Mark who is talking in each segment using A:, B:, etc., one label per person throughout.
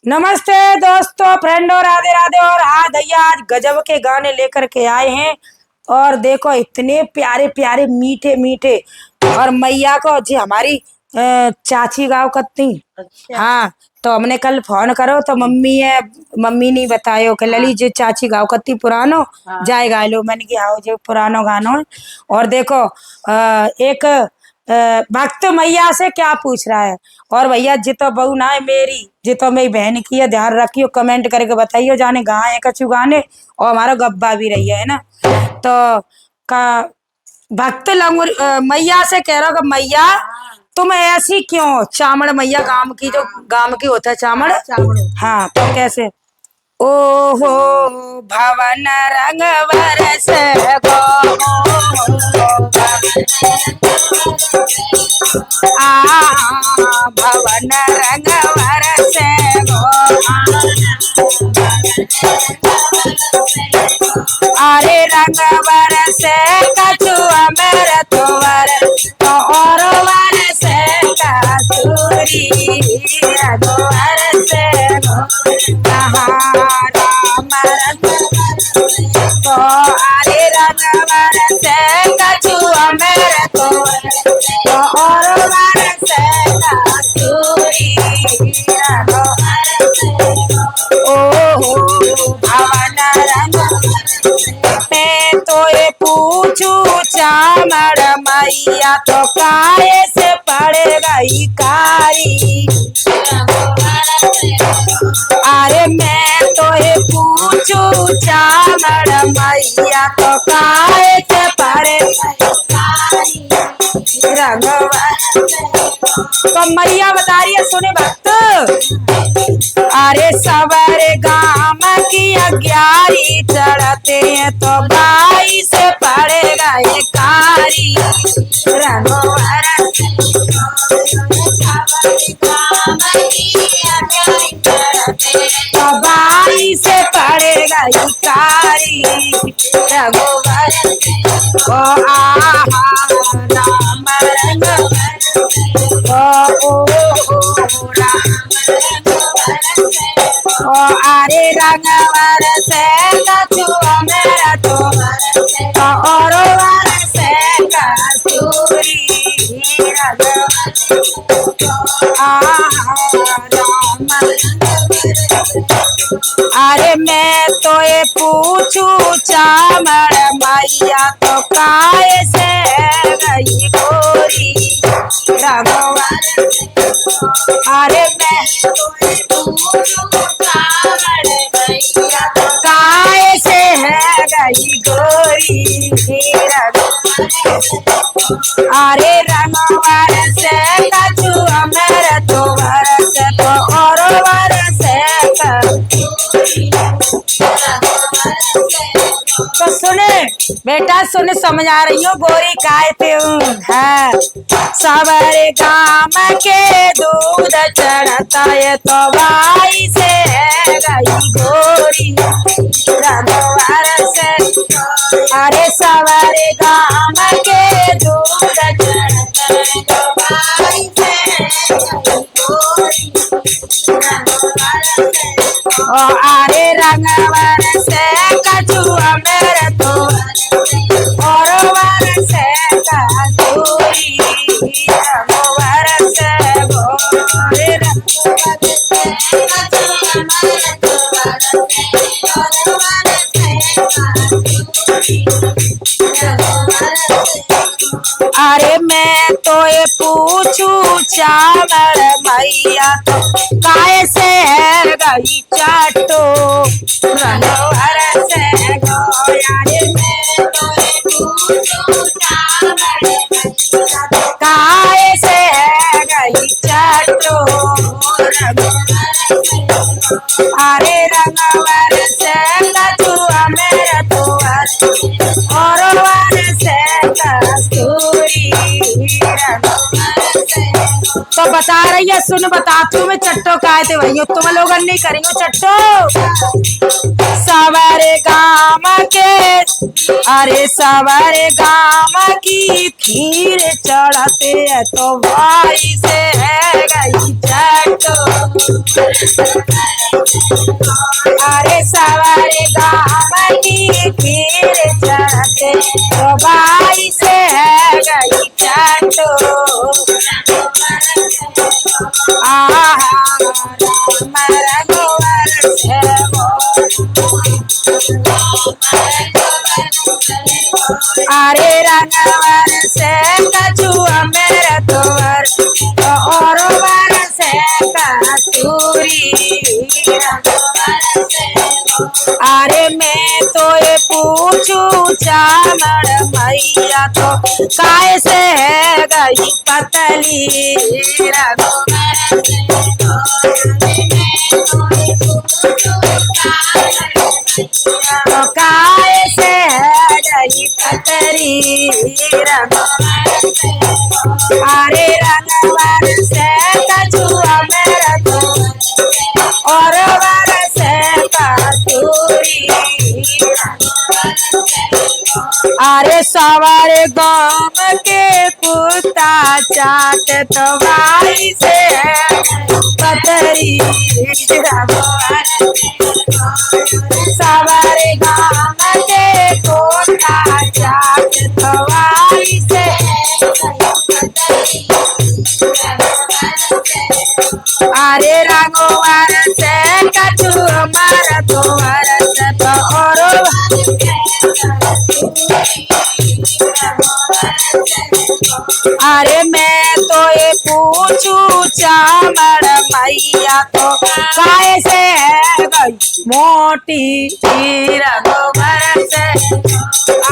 A: नमस्ते दोस्तों, फ्रेंडों, राधे राधे। और हाँ भैया, आज गजब के गाने लेकर के आए हैं। और देखो इतने प्यारे प्यारे मीठे मीठे। और मैया को जी हमारी चाची गाँव कत्ती।
B: अच्छा।
A: हाँ, तो हमने कल फोन करो तो मम्मी नहीं बतायो कि लली जी चाची गाँव कत्ती पुरानो
B: हाँ।
A: जाए गा लो। मैंने कि हाँ जो पुरानो गानो है। और देखो एक भक्त मैया से क्या पूछ रहा है। और भैया जितो बहू ना है मेरी, जितो मेरी बहन की है, ध्यान रखियो, कमेंट करके बताइयो जाने गाय है कछु गाने। और हमारा गब्बा भी रही है ना। तो का भक्त मैया से कह रहा कि मैया तुम ऐसी क्यों। चामड़ मैया गाम की होता है चामड़। हाँ, तो कैसे। ओहो भवन रंग बरस गो, भवन रंग बरस गो। अरे रंग बरस कछुआ मेरे तोवर तो और बरस कसूरी रघु बरस गो। राम रंग तो अरे रंग बरस कछुआ मेरे तोवर तो और बरस कसूरी रघु बरस गो। ओहो भवन रंग मैं तो ये पूछू चामड़ मैया तो काहे से पड़ गई कारी। अरे मैं तो ये पूछू चामड़ मैया तो काहे से पड़ गई कारी। तो मैया बता रही है, सुने भक्त। अरे सवारे गाम की 11 चढ़ते हैं तो भाई से पड़ेगा ये कारी। तो भाई से पड़ेगा ये कारी। रघुवर ओ आहा राम रंग ओ राम ओ अरे रंग बरस कछुआ मेरा तोवर तो और बरस कसूरी अरे मैं तो ये पूछू चामड़ मैया तो काहे से गई गोरी। रघुवर अरे मैं तो ये पूछू चामड़ मैया तो काहे से है गई गोरी। अरे रंगवर से कछुआ मेरे तो बरस तो और बरस तो सुने बेटा, सुने समझ आ रही हो गोरी काय थे। हाँ, सवारे गाम के दूध चढ़ता है तो भाई से है गई गोरी। रघुवर से अरे सवारे गाम के दूध चढ़ता है तो भाई से है गई गोरी। ओ अरे रंगवर से कछुआ मेरे तो और बरस कसूरी रघुवर से गोरे। अरे मैं तो ये पूछू चावड़ मैया तो काय से है गई चाटो। रघुवर से गोया रे मैं तो ये पूछू चावड़ मैया तो काय से है गई चाटो। अरे रघुवर से कछुआ मेरा तोवर और वर से कस्तूरी। तो बता रही है, सुन बताती हूँ मैं चट्टो का थे वही तुम लोग नहीं करेंगे चट्टो। सवारे गाम के अरे सवारे गाँव की खीर चढ़ाते है तो भाई से है गई चटो। अरे सवारे गाँव की खीर चढ़ाते तो भाई से है गई चटो। आहा हमारा गोबर से अरे रंगवर से कछुआ मेरा तोवर और वर से कस्तूरी। अरे मैं तो ये पूछू चामड़ मैया तो काय से है गई पतली तो काय से है गई पतली अरे रंगवर से कछुआ मेरा तो और वर से कस्तूरी। अरे सवारे गाँव के कुत्ता चाट तो भाई से है पतरी। सवारे गाँव के कुत्ता चाट तो भाई से अरे रंगवर से कछु मार तो वरस तो और अरे मैं तो ये पूछू चामड़ मैया तो काय से है गई मोटी रंगवर से।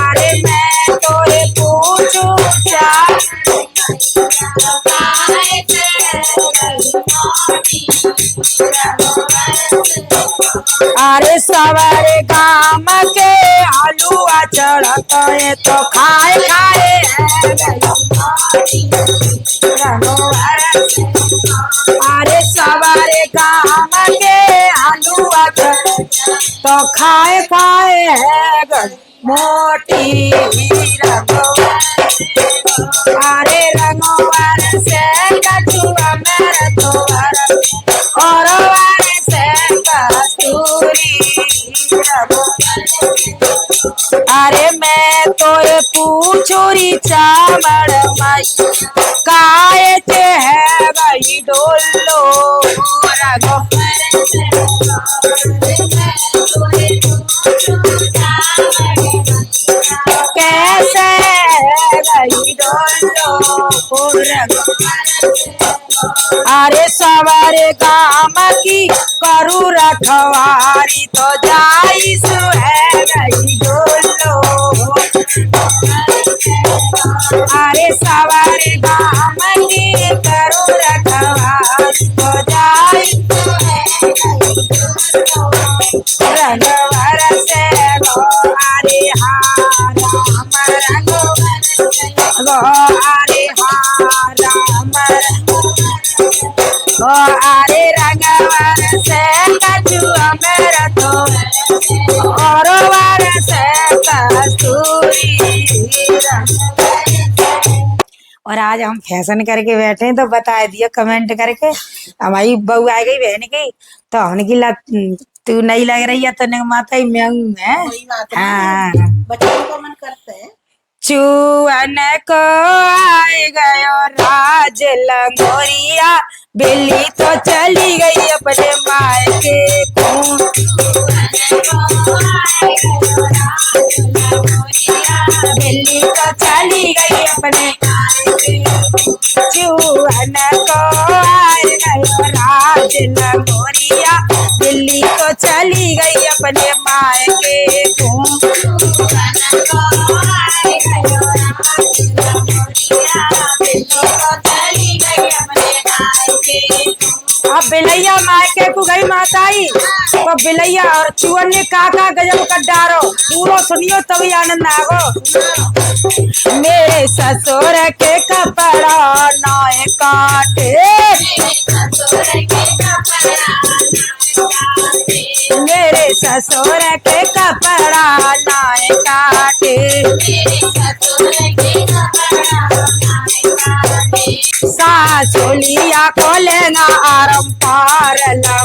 A: अरे मैं तो ये पूछू अरे सवारे काम के आलूआ चढ़त है तो खाए खाए अरे सवारे काम के आलूआ तो खाए खाए है मोटी अरे रंगवर से कछुआ मेरा तोवर और वर से कस्तूरी। अरे मैं तो ये पूछूरी चामड़ माई काय से है गई डोलो कैसे गई डोलो। अरे सवारे गाँव की करू रखवारी तो जाई सु है गई डोलो। अरे सवारे गाँव की करू रखवारी तो जाई रंगवर से गो अरे हाँ राम गो अरे हाँ राम गो अरे रंगवर से कछुआ मेरा तो और वर से कस्तूरी। और आज हम फैशन करके बैठे हैं तो बता दिया कमेंट करके। हमारी बहू आ गई बहन की तो हमने की तू नहीं लग रही है तो माता ही मैं है। हाँ
B: बच्चों को मन करते हैं
A: चूअन को आए गयो राज लंगोरिया बिल्ली तो चली गई अपने मायके को। बिल्ली तो चली गई अपने चूअन को आए गयो राज लंगोरिया बिल्ली तो चली गई अपने मायके को। अब बिलैया मायके को गई माताई तो बिलैया और चूअन ने काका गजब कर डारो पूरा सुनियो तभी आनंद आगो। मेरे ससुर के कपड़ा नए काटे मेरे ससुर के कपड़ा नए काटे। सासोलिया को लेना आरम पार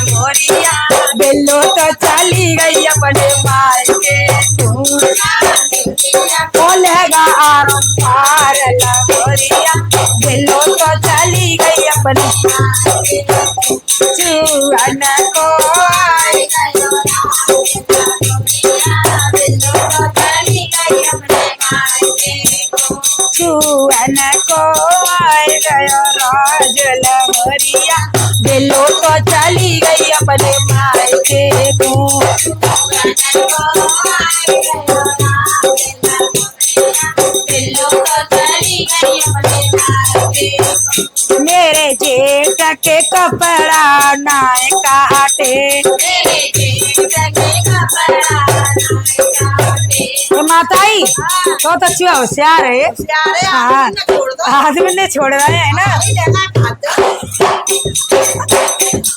A: मोरिया, बिल्लो तो चली गई अपने मायके बोलेगा आरम पार मोरिया, बिल्लो तो चली गई अपने चूरन को चूरन को आए गयो राज लहरिया, बिल्लो तो चली गई अपने मायके को। मेरे जेठ के कपड़ा नाय काटे, माताई तो अच्छा होशियार है। हाँ आदमी ने छोड़ रहा है ना।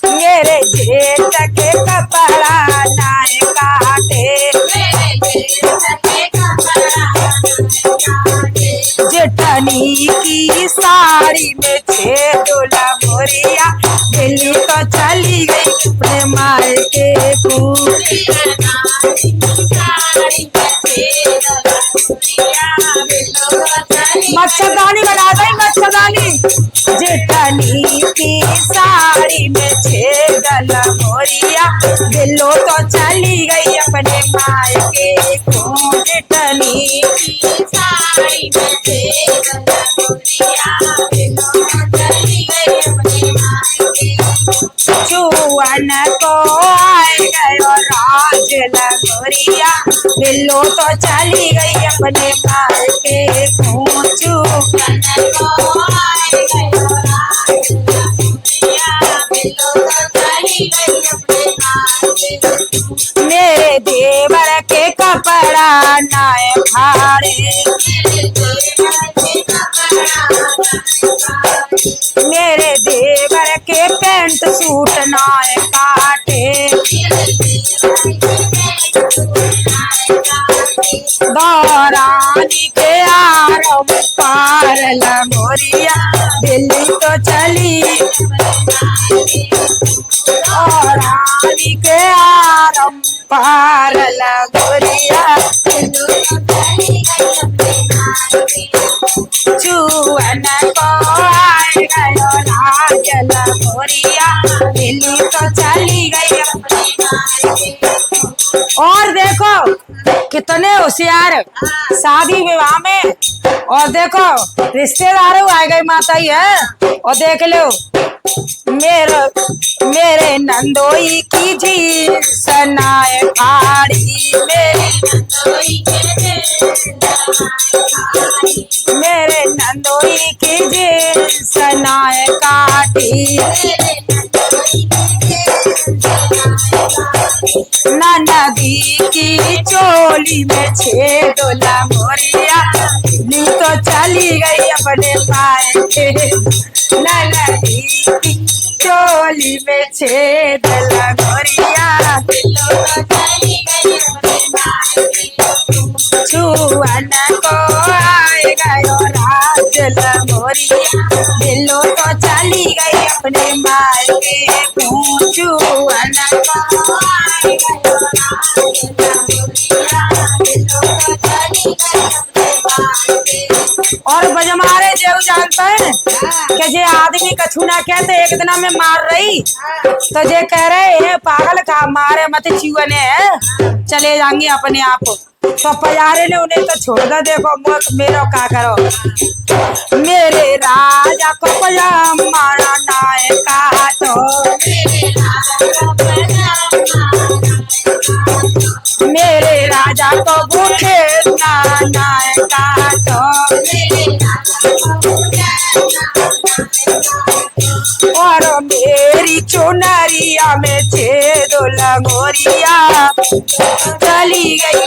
A: मेरे जेठ के कपड़ा नाय काटे, जेठनी की साड़ी में छेदोला मोरिया, दिल्ली तो चली गई अपने मायके को। मच्छरदानी बना दे मच्छरदानी, जेठनी की साड़ी में छेदला मोरिया, दिल्लो तो चली गई अपने मायके को। जेठनी की साड़ी में छेदला मोरिया, दिल्लो तो चली गई अपने मायके को। चूवन को आए गयो राज लगोरिया, बिल्लो तो चली गई अपने मायके को। चूवन को आए गयो राज लगोरिया, बिल्लो तो चली गई अपने मायके को। मेरे देवर के कपड़ा नाय फाड़े, मेरे देवर के पैंट सूट नाय काटे, दौरानी के आरम पार मोरिया, दिल्ली तो चली। दौरानी के आरम पार मोरिया, चूवन को आए गयो राज मोरिया, दिल्ली तो चली गई अपने मायके। और देखो कितने होशियार शादी विवाह में, और देखो रिश्तेदारों आ गए माता ही है। और देख लो मेरे नंदोई की झील सनाए फाड़ी, मेरे नंदोई की झील सनाए काटी। नदी की चोली में छेदोला मोरिया, नी तो चली गई अपने मायके। नदी की चोली में छेदोला मोरिया, चूवन को आए गयो राज मोरिया, बिल्लो तो चली गई अपने मायके को। चूवन को आए गयो राज मोरिया, बिल्लो तो चली गई अपने मायके। और बजमारे जो जानता है कि जे आदमी कछु ना कहते एक दिन में मार रही, तो जे कह रहे हैं पागल का मारे मत चूवने है, चले जाएंगे अपने आप। तो पजारे ने उन्हें तो छोड़ दो, देखो मत मेरो का करो। मेरे राजा को पजामा नाय काटो, मेरे राजा को भूखे नाय काटो। और मेरी चुनरिया में छेदोला मोरिया, चली गई।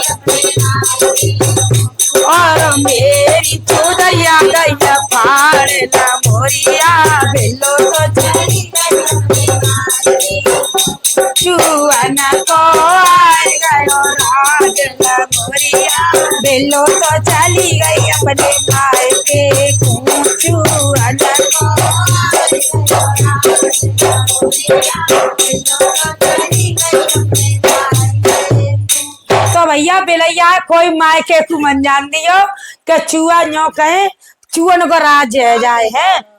A: और मेरी चुदरिया गैया फाड़ला मोरिया, बिल्लो तो चली गई। चूवन को आए गयो राज मोरिया, बिल्लो तो चली गई अपने भाई के कूचू तो भैया बिलैया कोई मायके को मन जान दियो कि चूहा न्यो कहे चूहन को राज है जाए है